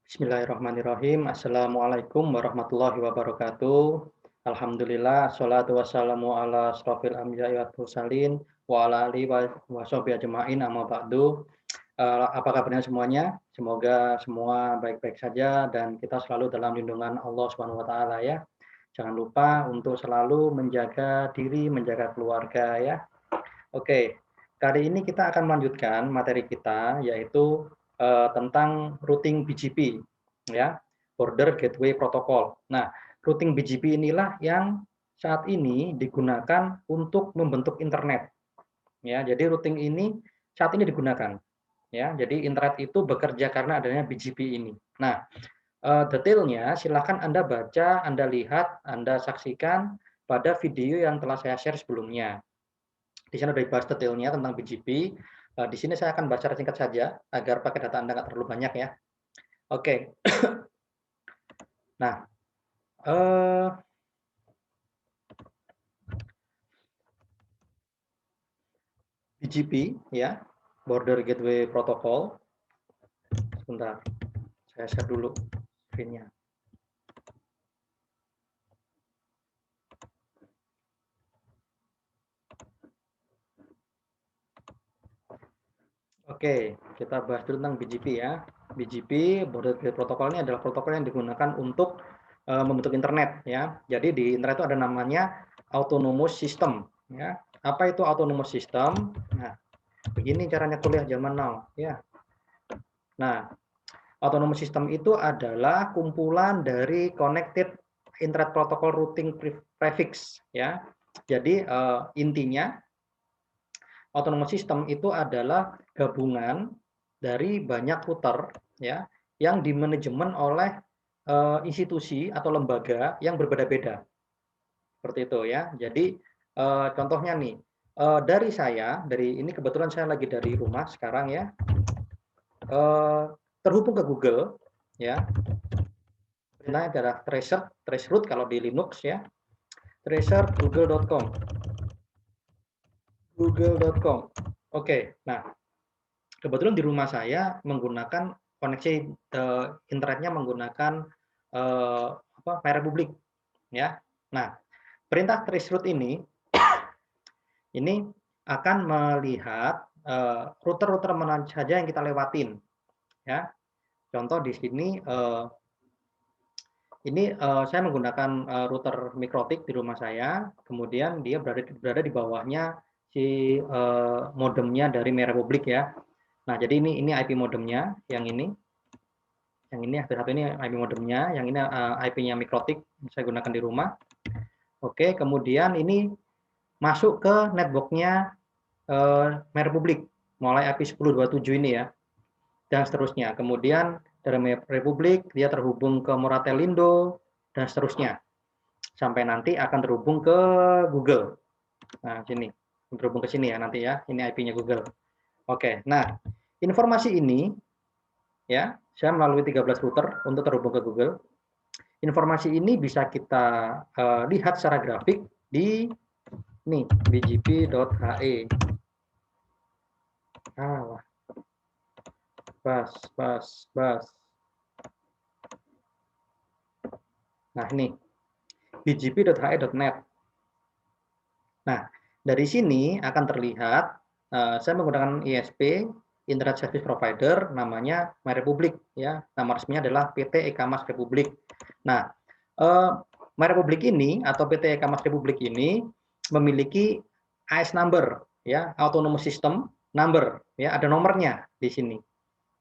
Bismillahirrahmanirrahim. Assalamualaikum warahmatullahi wabarakatuh. Alhamdulillah, sholatu wassalamu ala asrofil anbiya'i wal mursalin wa ala alihi wa sahbihi ajma'in amma ba'du. Apa kabarnya semuanya? Semoga semua baik-baik saja dan kita selalu dalam lindungan Allah Subhanahu wa taala ya. Jangan lupa untuk selalu menjaga diri, menjaga keluarga ya. Oke, kali ini kita akan melanjutkan materi kita yaitu tentang routing BGP ya, Border Gateway Protocol. Nah, routing BGP inilah yang saat ini digunakan untuk membentuk internet ya. Jadi routing ini saat ini digunakan ya. Jadi internet itu bekerja karena adanya BGP ini. Nah, detailnya silakan Anda baca, Anda lihat, Anda saksikan pada video yang telah saya share sebelumnya. Di sana sudah dibahas detailnya tentang BGP. Di sini saya akan baca singkat saja agar pakai data Anda nggak terlalu banyak ya. Oke. Nah, BGP ya, Border Gateway Protocol. Sebentar, saya share dulu screen-nya. Oke, kita bahas dulu tentang BGP ya. BGP, Border Gateway Protocol ini adalah protokol yang digunakan untuk membentuk internet ya. Jadi di internet itu ada namanya autonomous system ya. Apa itu autonomous system? Nah, begini caranya kuliah zaman now ya. Nah, autonomous system itu adalah kumpulan dari connected internet protocol routing prefix ya. Jadi intinya autonomous system itu adalah gabungan dari banyak router ya yang dimanajemen oleh institusi atau lembaga yang berbeda-beda. Seperti itu ya. Jadi contohnya nih dari ini kebetulan saya lagi dari rumah sekarang ya. Terhubung ke Google ya. Perintahnya adalah traceroute kalau di Linux ya. Tracer google.com. google.com. Oke, nah kebetulan di rumah saya menggunakan koneksi internetnya menggunakan MyRepublic ya. Nah, perintah traceroute ini akan melihat router-router mana saja yang kita lewatin ya. Contoh di sini ini saya menggunakan router mikrotik di rumah saya, kemudian dia berada di bawahnya si modemnya dari MyRepublic ya. Nah, jadi ini IP modemnya, yang ini satu ini IP modemnya, yang ini IP-nya mikrotik saya gunakan di rumah. Oke, kemudian ini masuk ke network-nya MyRepublic, mulai IP 1027 ini ya, dan seterusnya. Kemudian dari MyRepublic dia terhubung ke Moratelindo dan seterusnya sampai nanti akan terhubung ke Google. Nah, sini terhubung ke sini ya nanti ya. Ini IP-nya Google. Oke. Nah, informasi ini ya, saya melalui 13 router untuk terhubung ke Google. Informasi ini bisa kita lihat secara grafik di nih bgp.he. Bas. Nah, ini bgp.he.net. Nah, dari sini akan terlihat saya menggunakan ISP Internet Service Provider namanya MyRepublic ya. Nama resminya adalah PT Ekamas Republik. Nah, MyRepublic ini atau PT Ekamas Republik ini memiliki AS number ya, autonomous system number ya, ada nomornya di sini.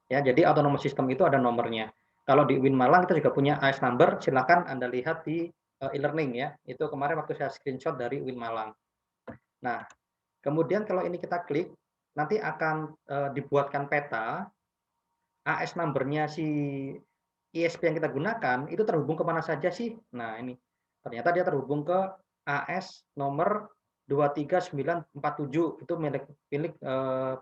Ya, jadi autonomous system itu ada nomornya. Kalau di UIN Malang kita juga punya AS number, silakan Anda lihat di e-learning ya. Itu kemarin waktu saya screenshot dari UIN Malang. Nah, kemudian kalau ini kita klik, nanti akan dibuatkan peta AS number-nya si ISP yang kita gunakan itu terhubung kemana saja sih. Nah, ini ternyata dia terhubung ke AS nomor 23947 itu milik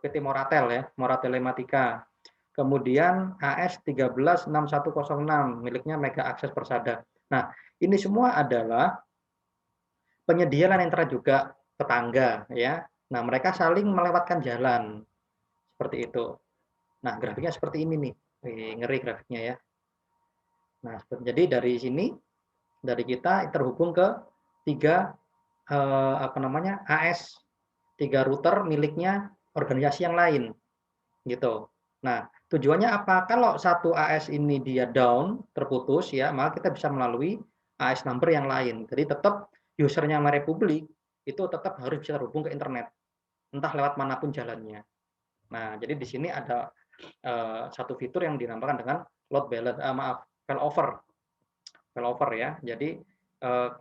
PT Moratel ya, Moratel Telematika. Kemudian AS 136106 miliknya Mega Akses Persada. Nah, ini semua adalah penyedia layanan internet juga tetangga ya. Nah, mereka saling melewatkan jalan seperti itu. Nah, grafiknya seperti ini nih. Ngeri grafiknya ya. Nah, jadi dari sini, dari kita terhubung ke 3 apa namanya, AS, 3 router miliknya organisasi yang lain, gitu. Nah, tujuannya apa? Kalau satu AS ini dia down, terputus ya, maka kita bisa melalui AS number yang lain. Jadi tetap usernya MyRepublik itu tetap harus bisa terhubung ke internet, entah lewat manapun jalannya. Nah, jadi di sini ada satu fitur yang dinamakan dengan load balance, failover ya. Jadi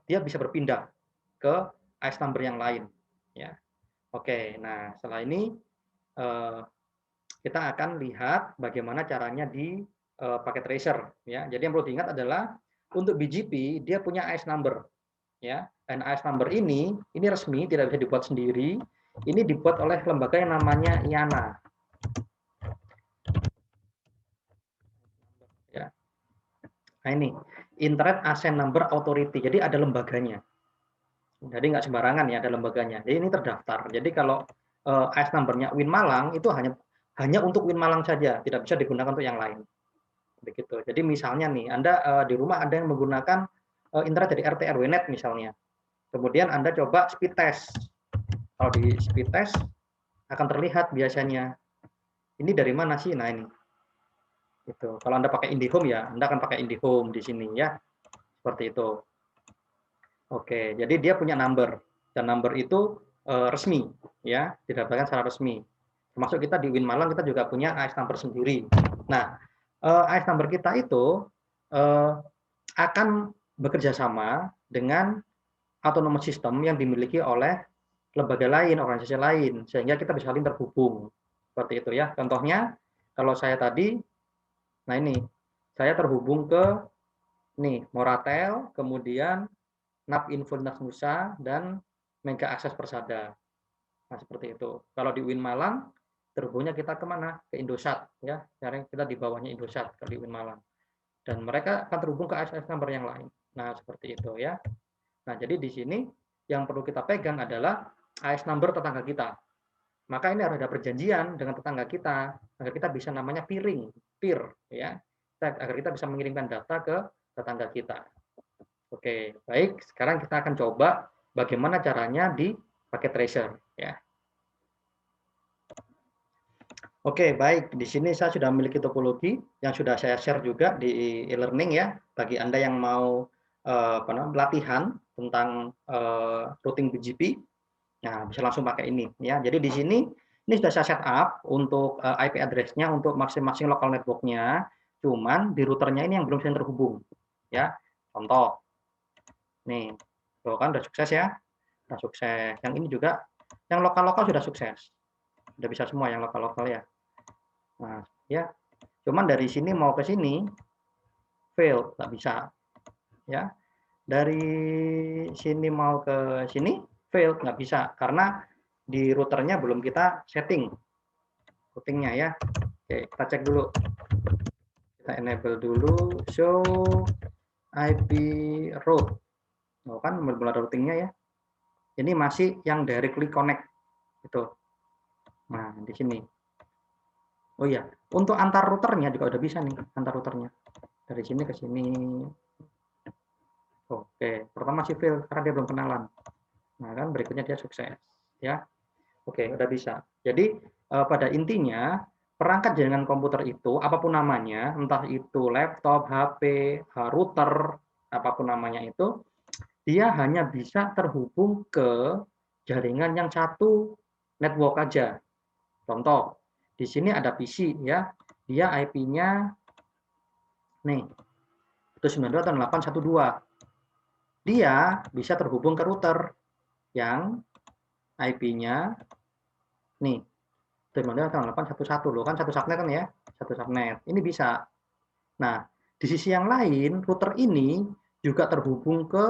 dia bisa berpindah ke AS number yang lain. Ya, oke. Nah, setelah ini kita akan lihat bagaimana caranya di paket tracer. Ya, jadi yang perlu diingat adalah untuk BGP dia punya AS number. Ya, dan AS number ini resmi, tidak bisa dibuat sendiri. Ini dibuat oleh lembaga yang namanya IANA. Ya. Nah ini, Internet Assign Number Authority. Jadi ada lembaganya. Jadi nggak sembarangan ya, ada lembaganya. Jadi ini terdaftar. Jadi kalau AS number-nya Win Malang itu hanya untuk Win Malang saja, tidak bisa digunakan untuk yang lain. Begitu. Jadi misalnya nih, Anda di rumah ada yang menggunakan internet dari RT RW Net misalnya. Kemudian Anda coba speed test. Kalau di speed test akan terlihat biasanya ini dari mana sih? Nah ini. Itu. Kalau Anda pakai IndiHome ya, Anda akan pakai IndiHome di sini ya. Seperti itu. Oke, jadi dia punya number dan number itu resmi ya, didapatkan secara resmi. Termasuk kita di Win Malang kita juga punya AS number sendiri. Nah, AS number kita itu akan bekerja sama dengan autonomous system yang dimiliki oleh lembaga lain, organisasi lain, sehingga kita bisa saling terhubung. Seperti itu ya. Contohnya, kalau saya tadi, nah ini, saya terhubung ke nih Moratel, kemudian NAP Info Dinas Nusa, dan Mega Akses Persada. Nah, seperti itu. Kalau di Win Malang, terhubungnya kita kemana? Ke Indosat. Ya, kita di bawahnya Indosat kalau di Win Malang. Dan mereka akan terhubung ke ASS number yang lain. Nah, seperti itu ya. Nah, jadi di sini yang perlu kita pegang adalah AS number tetangga kita. Maka ini harus ada perjanjian dengan tetangga kita, agar kita bisa namanya peering, peer, ya, agar kita bisa mengirimkan data ke tetangga kita. Oke, baik. Sekarang kita akan coba bagaimana caranya di paket tracer, ya. Oke, baik. Di sini saya sudah memiliki topologi yang sudah saya share juga di e-learning ya. Bagi Anda yang mau pelatihan tentang routing BGP, nah bisa langsung pakai ini ya. Jadi di sini ini sudah saya set up untuk IP address-nya untuk masing-masing local network-nya. Cuman di routernya ini yang belum bisa terhubung. Ya, contoh. Nih, tuh kan udah sukses ya. Udah sukses. Yang ini juga, yang lokal-lokal sudah sukses. Udah bisa semua yang lokal-lokal ya. Nah, ya. Cuman dari sini mau ke sini fail, nggak bisa. Ya. Dari sini mau ke sini fail, nggak bisa karena di routernya belum kita setting routingnya ya. Oke, kita cek dulu. Kita enable dulu show IP route. Oh, kan belum ada routingnya ya. Ini masih yang directly connect itu. Nah, di sini. Oh iya, untuk antar routernya juga udah bisa nih, antar routernya. Dari sini ke sini. Oke, pertama masih fail karena dia belum kenalan. Nah, kan berikutnya dia sukses, ya. Oke, udah bisa. Jadi pada intinya perangkat jaringan komputer itu apapun namanya, entah itu laptop, HP, router, apapun namanya itu, dia hanya bisa terhubung ke jaringan yang satu network aja. Contoh, di sini ada PC ya, dia IP-nya nih, itu 92.8.1.2. Dia bisa terhubung ke router yang IP-nya nih, 92.8.1.1 loh, kan satu subnet kan ya, satu subnet. Ini bisa. Nah, di sisi yang lain, router ini juga terhubung ke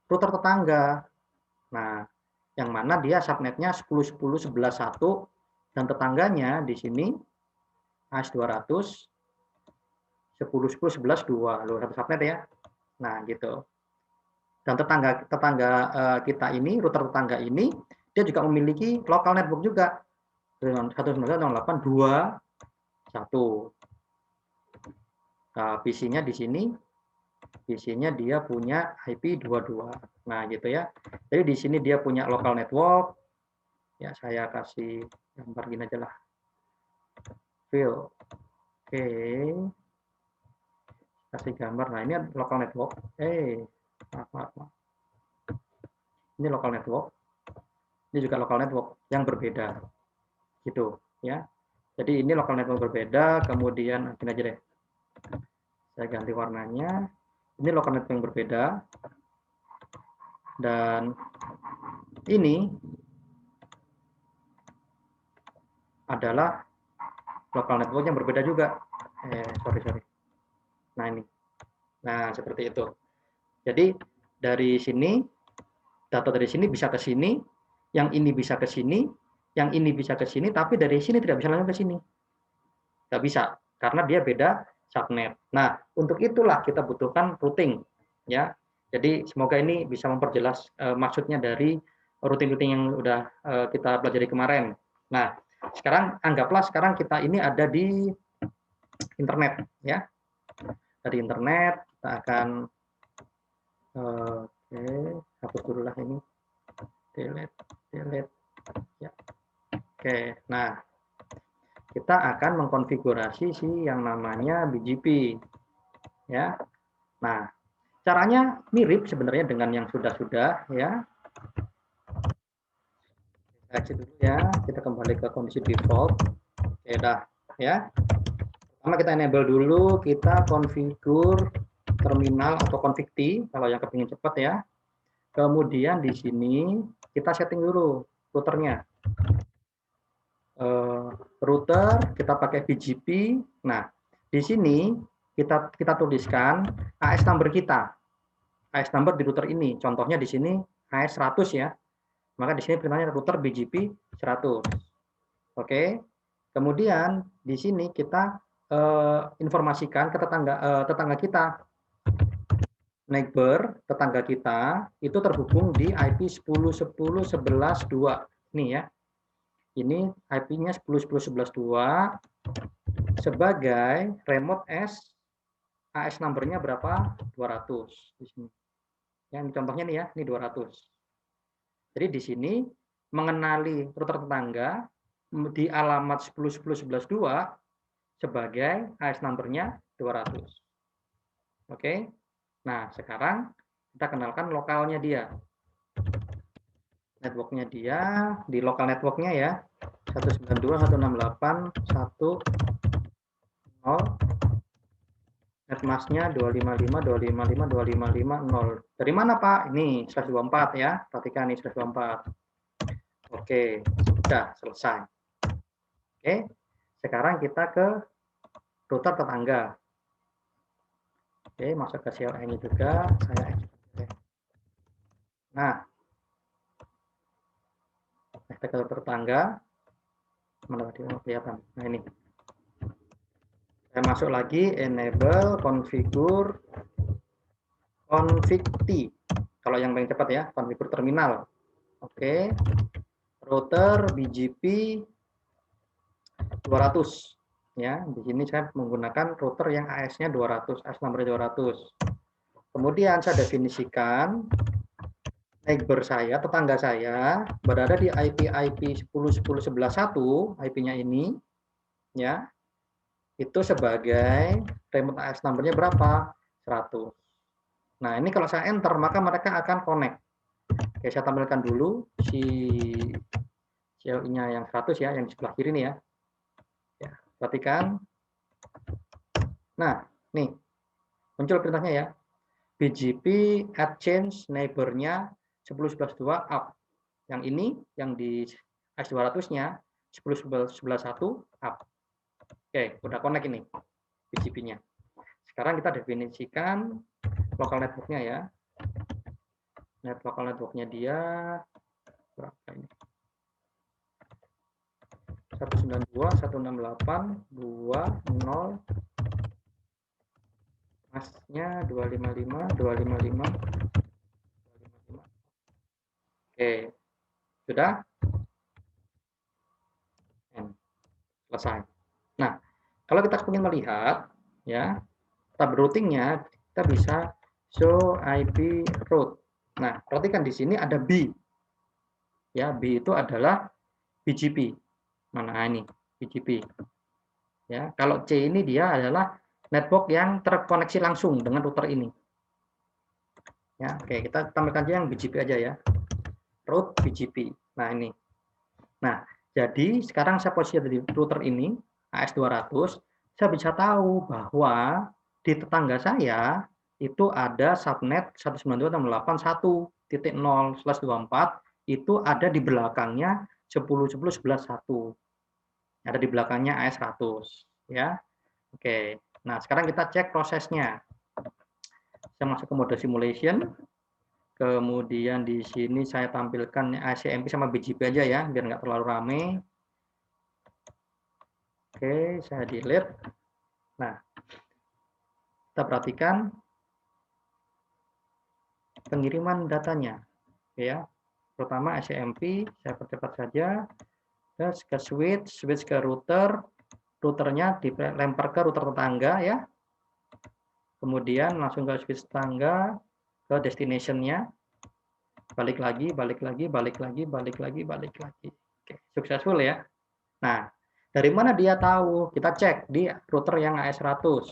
router tetangga. Nah, yang mana dia subnetnya 10.10.11.1 dan tetangganya di sini AS200 10.10.11.2 loh, satu subnet ya. Nah, gitu. Dan tetangga kita ini, router tetangga ini, dia juga memiliki local network juga dengan 192.1. Nah, PC-nya di sini Isinya dia punya IP 22. Nah, gitu ya. Jadi di sini dia punya local network. Ya, saya kasih gambar gini aja lah. Fill. Oke. Kasih gambar. Nah, ini local network. Maaf. Ini local network. Ini juga local network yang berbeda. Gitu, ya. Jadi ini local network berbeda, kemudian gini aja deh. Saya ganti warnanya. Ini local network yang berbeda. Dan ini adalah local network yang berbeda juga. Sorry. Nah, ini. Nah, seperti itu. Jadi dari sini, data dari sini bisa ke sini, yang ini bisa ke sini, yang ini bisa ke sini, tapi dari sini tidak bisa langsung ke sini. Tidak bisa, karena dia beda subnet. Nah, untuk itulah kita butuhkan routing. Ya, jadi semoga ini bisa memperjelas maksudnya dari routing-routing yang udah kita pelajari kemarin. Nah, anggaplah sekarang kita ini ada di internet, ya. Dari internet kita akan hapus dulu lah ini, delete, ya. Nah, kita akan mengkonfigurasi si yang namanya BGP, ya. Nah, caranya mirip sebenarnya dengan yang sudah-sudah, ya. Kita exit dulu ya, kita kembali ke kondisi default. Dah, ya. Pertama kita enable dulu, kita konfigur terminal atau config T kalau yang kepingin cepat ya. Kemudian di sini kita setting dulu routernya. Router kita pakai BGP. Nah, di sini kita tuliskan AS number kita. AS number di router ini. Contohnya di sini AS 100 ya. Maka di sini perintahnya router BGP 100. Oke. Kemudian di sini kita informasikan ke tetangga kita. Neighbor tetangga kita itu terhubung di IP 10.10.11.2. Ini ya. Ini IP-nya 10.10.11.2 sebagai remote AS number-nya berapa? 200 di sini. Yang contohnya nih ya, ini 200. Jadi di sini mengenali router tetangga di alamat 10.10.11.2 sebagai AS number-nya 200. Oke. Nah, sekarang kita kenalkan lokalnya dia. Networknya dia, di lokal networknya ya, 192.168.1.0. Netmasknya 255.255.255.0. Dari mana Pak? Ini 124 ya, perhatikan ini 124. Oke, sudah selesai. Oke, sekarang kita ke router tetangga. Oke, masuk ke CLI-nya juga, saya ekspor. Nah, kita ke router tetangga. Mana tadi kelihatan? Nah ini. Saya masuk lagi, enable, configure, config T. Kalau yang paling cepat ya, configure terminal. Oke. Router BGP 200. Ya, di sini saya menggunakan router yang AS-nya 200, AS number 200. Kemudian saya definisikan neighbor saya, tetangga saya berada di IP 10.10.11.1, IP-nya ini ya. Itu sebagai remote AS number-nya berapa? 100. Nah, ini kalau saya enter maka mereka akan connect. Oke, saya tampilkan dulu si CLI-nya yang 100 ya, yang di sebelah kiri nih ya. Ya, perhatikan. Nah, nih muncul perintahnya ya. BGP add change neighbor-nya 10.11.2 up. Yang ini yang di AS200-nya 10.11.1 up. Oke, udah connect ini BGP-nya. Sekarang kita definisikan local network-nya ya. Local network-nya dia berapa ini? 192.168.2.0, masnya 255. Oke, sudah selesai. Nah, kalau kita ingin melihat ya tab routingnya, kita bisa show IP root. Nah, perhatikan di sini ada B. Ya, B itu adalah BGP. Mana ini? BGP. Ya, kalau C ini dia adalah network yang terkoneksi langsung dengan router ini. Ya, oke, kita tampilkan aja yang BGP aja ya. Root BGP. Nah, ini. Nah, jadi sekarang saya posisi di router ini, AS200, saya bisa tahu bahwa di tetangga saya itu ada subnet 192.168.0/24 itu ada di belakangnya 10.10.11.1. Ada di belakangnya AS100 ya. Oke. Nah, sekarang kita cek prosesnya. Saya masuk ke mode simulation. Kemudian di sini saya tampilkan ICMP sama BGP aja ya, biar nggak terlalu rame. Oke, saya delete. Nah, kita perhatikan pengiriman datanya, ya. Pertama ICMP, saya percepat saja. Terus ke switch ke router, routernya dilempar ke router tetangga ya. Kemudian langsung ke switch tetangga, ke destination-nya. Balik lagi. Oke, successful ya. Nah, dari mana dia tahu? Kita cek di router yang AS100.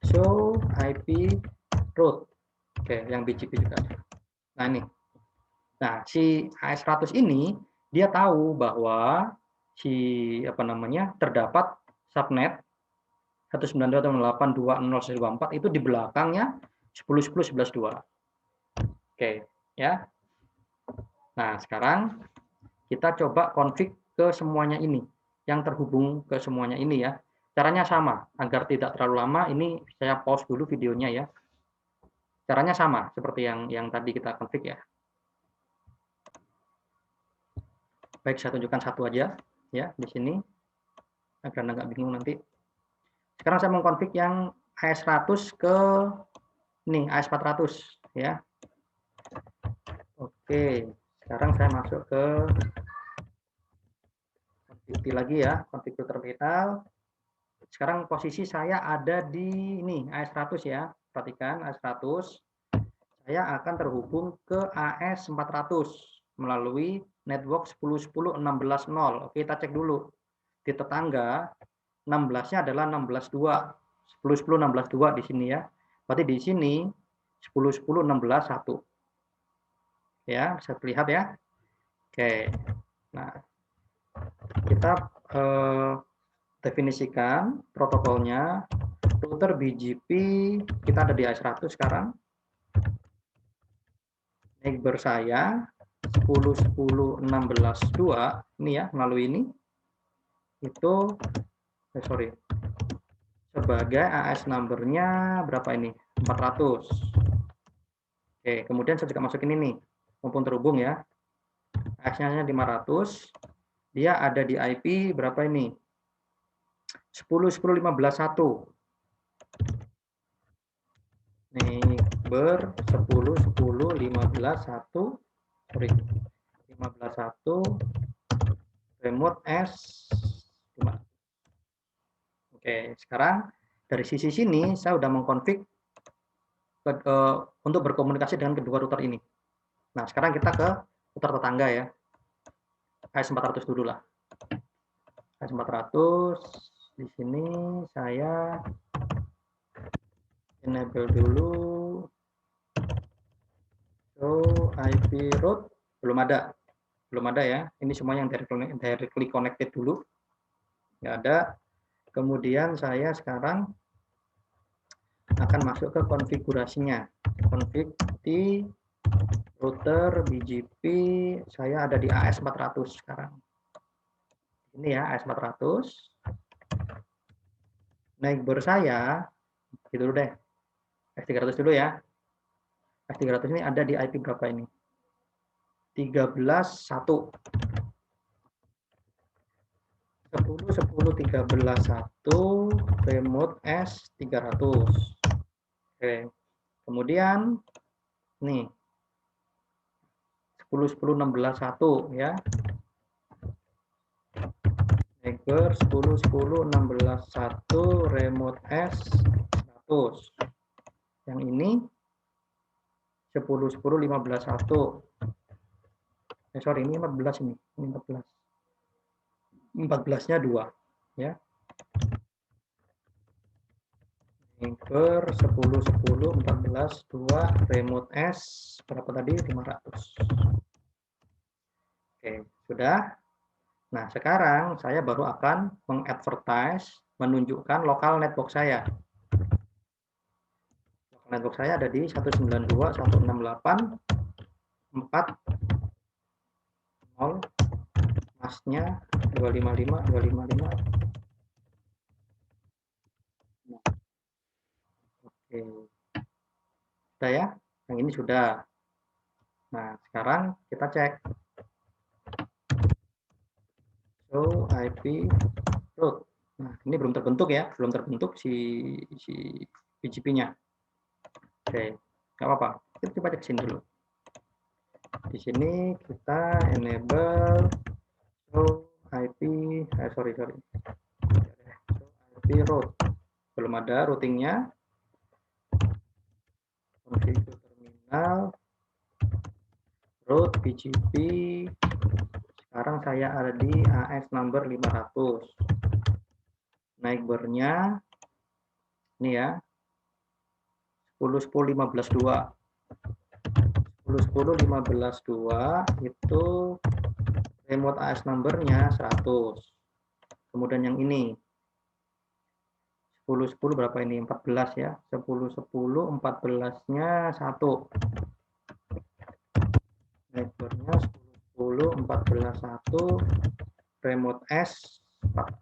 Show IP root. Oke, yang BGP juga. Nah, ini. Nah, si AS100 ini dia tahu bahwa terdapat subnet 192.168.20.124 itu di belakangnya 10.10.11.2. Oke, ya. Nah, sekarang kita coba config ke semuanya ini, yang terhubung ke semuanya ini ya. Caranya sama, agar tidak terlalu lama, ini saya pause dulu videonya ya. Caranya sama, seperti yang tadi kita config ya. Baik, saya tunjukkan satu aja ya di sini, agar nggak bingung nanti. Sekarang saya mau config yang AS100 ke ini, AS400 ya. Oke, sekarang saya masuk ke config lagi ya, config terminal. Sekarang posisi saya ada di ini AS100 ya. Perhatikan AS100. Saya akan terhubung ke AS400 melalui network 10.10.16.0. Oke, kita cek dulu. Di tetangga 16-nya adalah 16.2. 10.10.16.2 di sini ya. Berarti di sini 10.10.16.1. Ya, bisa terlihat ya. Oke. Nah, kita definisikan protokolnya. Router BGP kita ada di AS100 sekarang. Neighbor saya 10.10.16.2 ini ya, melalui ini itu sebagai AS number-nya berapa ini? 400. Oke, kemudian saya juga masukin ini mumpung terhubung ya. AS-nya 500. Dia ada di IP berapa ini? 10.10.15.1. Neighbor 10.10.15.1 15.1 remote S 5. Oke, sekarang dari sisi sini saya sudah mengkonfig untuk berkomunikasi dengan kedua router ini. Nah, sekarang kita ke router tetangga ya. AS400 dulu lah. AS400 di sini saya enable dulu. So, IP root belum ada ya. Ini semua yang directly connected dulu, nggak ada. Kemudian saya sekarang akan masuk ke konfigurasinya. Config di router BGP saya ada di AS400 sekarang. Ini ya AS400. Neighbor saya gitu dulu deh. S300 dulu ya. S300 ini ada di IP berapa ini? 13.1. 10.10.13.1 remote S300. Oke. Kemudian nih 10.10.16.1 ya. Neighbor 10.10.16.1 remote S100. Yang ini 10, 10, 15, 1. Sorry, ini 14 ini. Ini 14. 14-nya 2. Ya. Per 10, 10, 14, 2, remote S, berapa tadi? 500. Oke, sudah. Nah, sekarang saya baru akan mengadvertise, menunjukkan lokal network saya. Lokal network saya ada di 192.168.4.0, masnya 255, 255. Oke. Sudah ya? Yang ini sudah. Nah, sekarang kita cek. So, IP root. Nah, ini belum terbentuk ya, belum terbentuk si PGP-nya. Oke, nggak apa-apa. Kita coba cek sini dulu. Di sini kita enable show IP, sorry. Show IP root. Belum ada routingnya. Configure terminal, root PGP. Sekarang saya ada di AS number 500. Naik bernya ini ya. 10, 10, 15, 2. 10, 10, 15, 2 itu remote AS number-nya 100. Kemudian yang ini 10, 10 berapa ini? 14 ya. 10, 10, 14-nya 1. Network-nya 10, 14, 1. Remote S 4.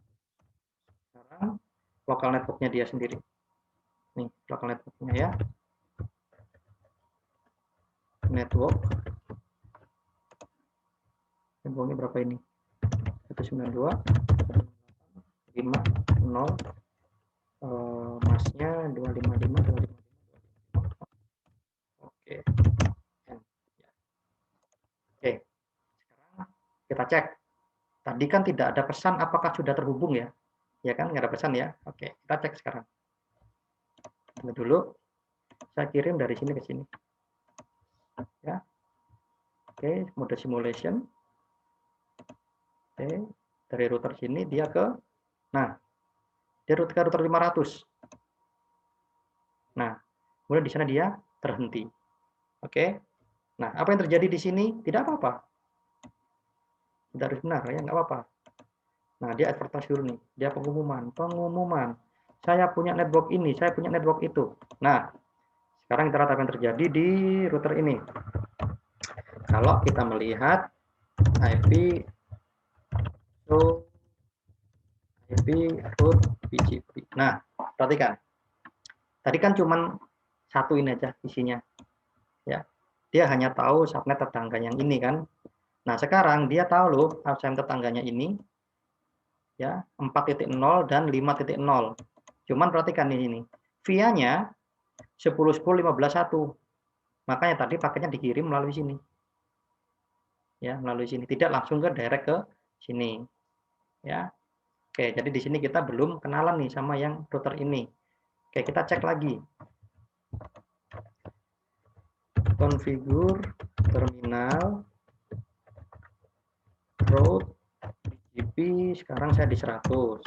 Sekarang lokal network-nya dia sendiri. Nih, lokal network-nya ya. Network. Network-nya berapa ini? 192, 5, 0. Masnya 255, 255. Oke. Oke. Sekarang kita cek. Tadi kan tidak ada pesan apakah sudah terhubung ya? Ya kan, nggak ada pesan ya. Oke, kita cek sekarang. Tunggu dulu. Saya kirim dari sini ke sini. Ya. Oke, mode simulation. Oke, dari router sini dia ke, nah, dia ke router 500. Nah, kemudian di sana dia terhenti. Oke. Nah, apa yang terjadi di sini? Tidak apa-apa. Tidak harus benar ya, nggak apa-apa. Nah, dia advertise dulu nih. Dia pengumuman. Saya punya network ini, saya punya network itu. Nah, sekarang kita lihat apa yang terjadi di router ini. Kalau kita melihat IP show IP root PGP. Nah, perhatikan. Tadi kan cuma satu ini aja isinya. Ya. Dia hanya tahu subnet tetangga yang ini kan. Nah, sekarang dia tahu loh subnet tetangganya ini ya 4.0 dan 5.0. Cuman perhatikan di sini. Via-nya 10, 10, 15, 1. Makanya tadi paketnya dikirim melalui sini. Ya, melalui sini. Tidak langsung ke direct ke sini. Ya. Oke, jadi di sini kita belum kenalan nih sama yang router ini. Oke, kita cek lagi. Configure terminal route BGP, sekarang saya di 100.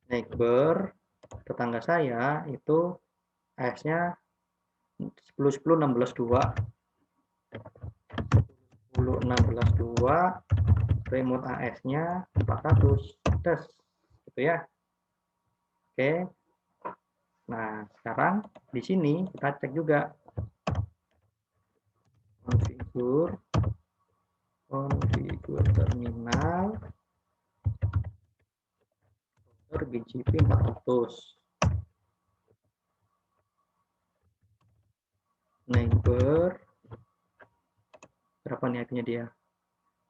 Neighbor tetangga saya itu AS-nya 10, 10, 16, 2. 10, 16, 2. Remote AS-nya 400. Tes. Gitu ya. Oke. Nah, sekarang di sini kita cek juga. Configure terminal BGP 400. Neighbor berapa nih IP-nya dia?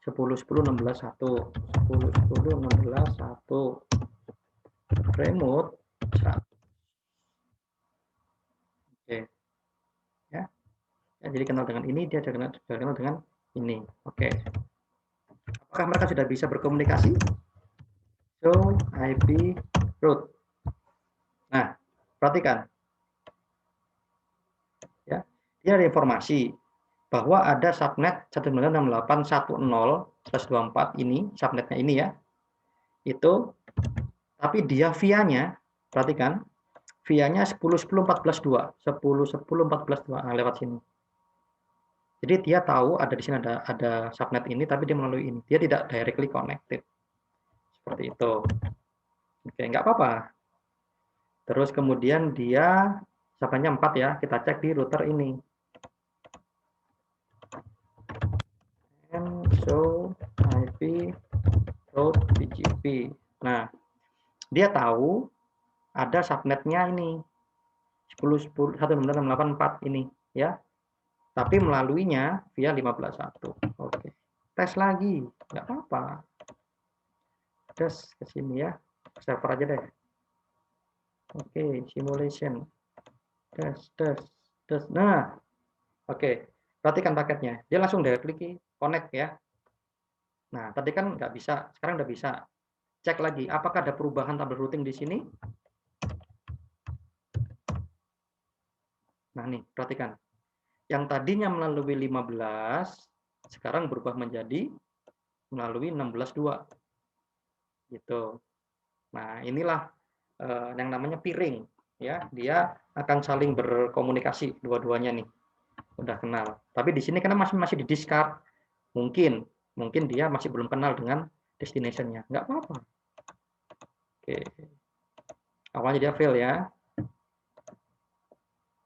10, 10, 16, 1. 10, 10, 16, 1. Remote 100. Oke. Ya. Ya, jadi kenal dengan ini, dia kenal dengan ini. Oke. Apakah mereka sudah bisa berkomunikasi? So, IP root. Nah, perhatikan. Dia ada informasi bahwa ada subnet 192.168.124 ini, subnetnya ini ya, itu, tapi dia via-nya, perhatikan, via-nya 10.10.14.2, 10.10.14.2, nah, lewat sini. Jadi dia tahu ada di sini ada subnet ini, tapi dia melalui ini. Dia tidak directly connected. Seperti itu. Oke, nggak apa-apa. Terus kemudian dia subnetnya 4 ya, kita cek di router ini. Show IP route BGP. Nah, dia tahu ada subnetnya ini 10.10.168.4 ini ya. Tapi melaluinya via 15.1. Oke. Tes lagi, nggak apa-apa. Tes ke sini ya. Server aja deh. Oke, simulation. Tes. Nah, oke. Perhatikan paketnya. Dia langsung klik connect ya. Nah, tadi kan nggak bisa, sekarang udah bisa. Cek lagi, apakah ada perubahan tabel routing di sini? Nah, nih, perhatikan. Yang tadinya melalui 15, sekarang berubah menjadi melalui 16.2. Gitu. Nah, inilah yang namanya peering. Ya, dia akan saling berkomunikasi dua-duanya nih. Udah kenal. Tapi di sini karena masih di discard, mungkin dia masih belum kenal dengan destination-nya. Nggak apa-apa. Oke. Awalnya dia fail ya.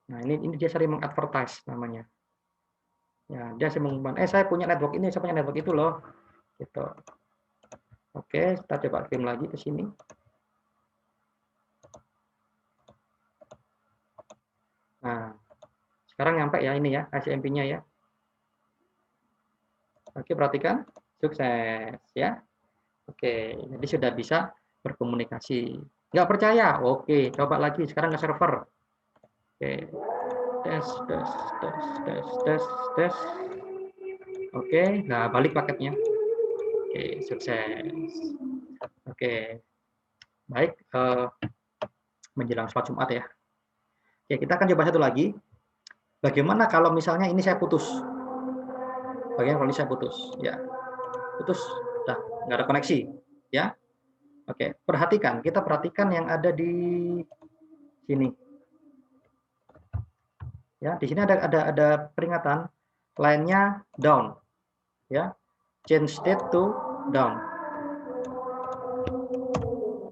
Nah, ini dia sering mengadvertise namanya. Ya, dia sering mengumumkan, saya punya network ini, saya punya network itu loh. Gitu. Oke, kita coba kirim lagi ke sini. Nah, sekarang nyampe ya ini ya, ICMP-nya ya. Oke, perhatikan. Sukses ya. Oke, jadi sudah bisa berkomunikasi. Nggak percaya? Oke, coba lagi. Sekarang ke server. Oke, tes. Oke, nah balik paketnya. Oke, sukses. Oke, baik. Menjelang sholat Jumat ya. Oke, kita akan coba satu lagi. Bagaimana kalau misalnya ini saya putus? Bagaimana kalau ini saya putus? Ya, putus. Dah, nggak ada koneksi. Ya, oke. Kita perhatikan yang ada di sini. Ya, di sini ada peringatan line-nya down. Ya, change state to down.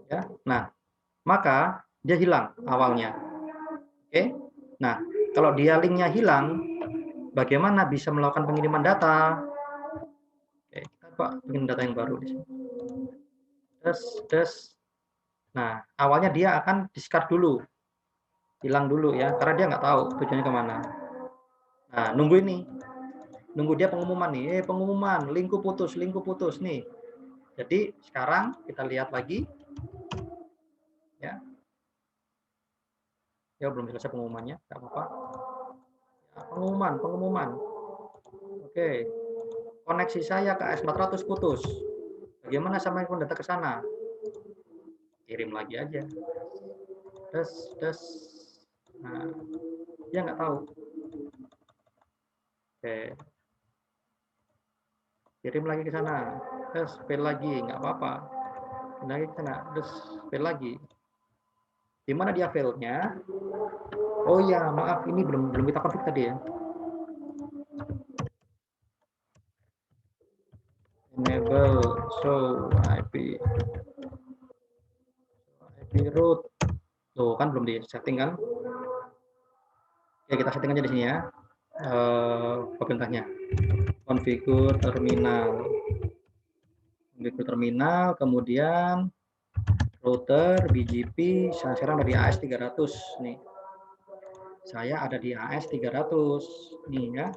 Ya, nah, maka dia hilang awalnya. Oke. Nah, kalau dia linknya hilang, bagaimana bisa melakukan pengiriman data? Oke, kita coba bikin data yang baru di sini. Tes. Nah, awalnya dia akan discard dulu, hilang dulu ya, karena dia nggak tahu tujuannya kemana. Nah, nunggu dia pengumuman nih, pengumuman, linku putus nih. Jadi sekarang kita lihat lagi, ya, belum selesai pengumumannya, nggak apa-apa. Ya, pengumuman. Oke, koneksi saya ke AS400 putus. Bagaimana sama yang data ke sana? Kirim lagi aja. Tes. Nah, dia nggak tahu. Oke. Kirim lagi ke sana. Terus fail lagi, nggak apa-apa. Lagi ke sana, terus fail lagi. Di mana dia failnya? Oh ya, maaf, ini belum kita config tadi ya. Enable show IP root. Tuh kan belum di setting kan? Oke, kita setting aja di sini ya. Perintahnya. Configure terminal, kemudian router BGP. Saya sekarang dari AS 300 nih. Saya ada di AS 300 nih ya.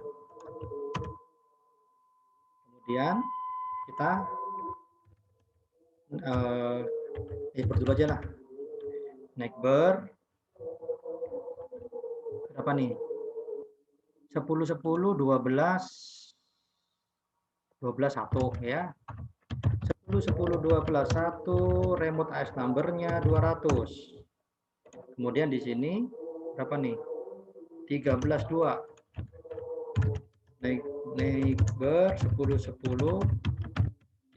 Kemudian kita import dulu aja lah. Neighbor berapa nih? 10 12 1 ya. 10 12 1, remote AS number-nya 200. Kemudian di sini berapa nih? 13 2. neighbor 10 10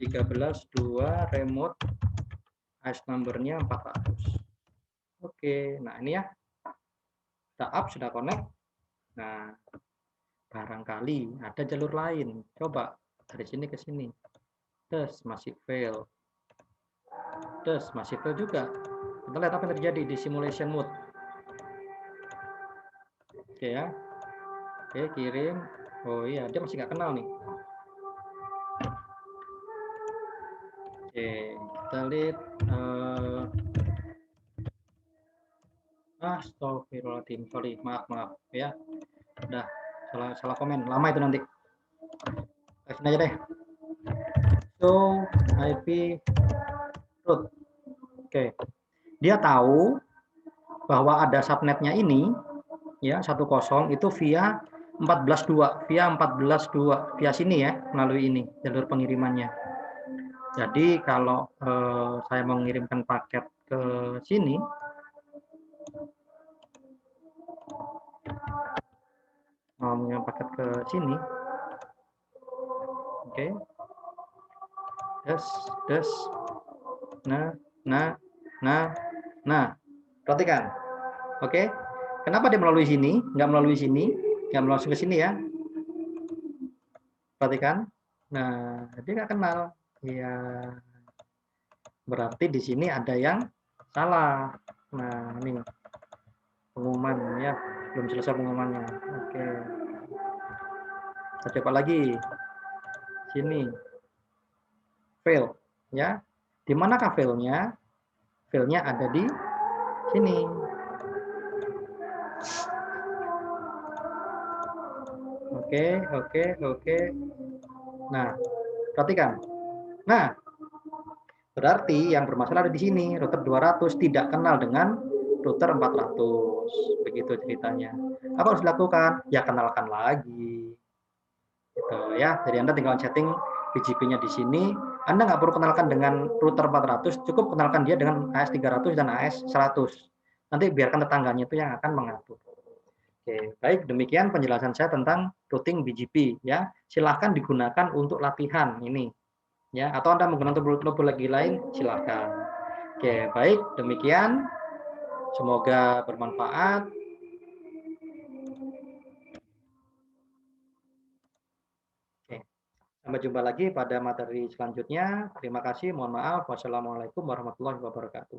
13 2 remote IS number-nya 400. Oke, nah ini ya. Sudah up, sudah connect. Nah, barangkali ada jalur lain. Coba dari sini ke sini. Terus masih fail. Terus masih fail juga. Kita lihat apa yang terjadi di simulation mode. Oke ya. Oke, kirim. Oh iya, dia masih nggak kenal nih. Oke, kita lihat. Astagfirullahaladzim, sorry, maaf ya. Udah salah komen. Lama itu nanti. Sini aja deh. So IP root. Oke. Dia tahu bahwa ada subnetnya ini ya 10 itu via 14.2 via sini ya, melalui ini jalur pengirimannya. Jadi kalau saya mau mengirimkan paket ke sini, mau mengirim paket ke sini, oke, des, nah, perhatikan, oke, kenapa dia melalui sini, nggak melalui sini, nggak langsung ke sini ya, perhatikan, nah dia nggak kenal, ya berarti di sini ada yang salah. Nah ini pengumuman ya, belum selesai pengumumannya. Oke, kita coba lagi sini fail ya, di manakah failnya? Failnya ada di sini. Oke. Nah, perhatikan. Nah, berarti yang bermasalah ada di sini. Router 200 tidak kenal dengan router 400. Begitu ceritanya. Apa harus dilakukan? Ya kenalkan lagi. Gitu ya. Jadi Anda tinggal setting BGP-nya di sini. Anda nggak perlu kenalkan dengan router 400, cukup kenalkan dia dengan AS 300 dan AS 100. Nanti biarkan tetangganya itu yang akan mengatur. Oke, baik demikian penjelasan saya tentang routing BGP ya. Silahkan digunakan untuk latihan ini ya, atau Anda menggunakan topologi lain silahkan. Oke, baik demikian. Semoga bermanfaat. Oke, sampai jumpa lagi pada materi selanjutnya. Terima kasih, mohon maaf. Wassalamualaikum warahmatullahi wabarakatuh.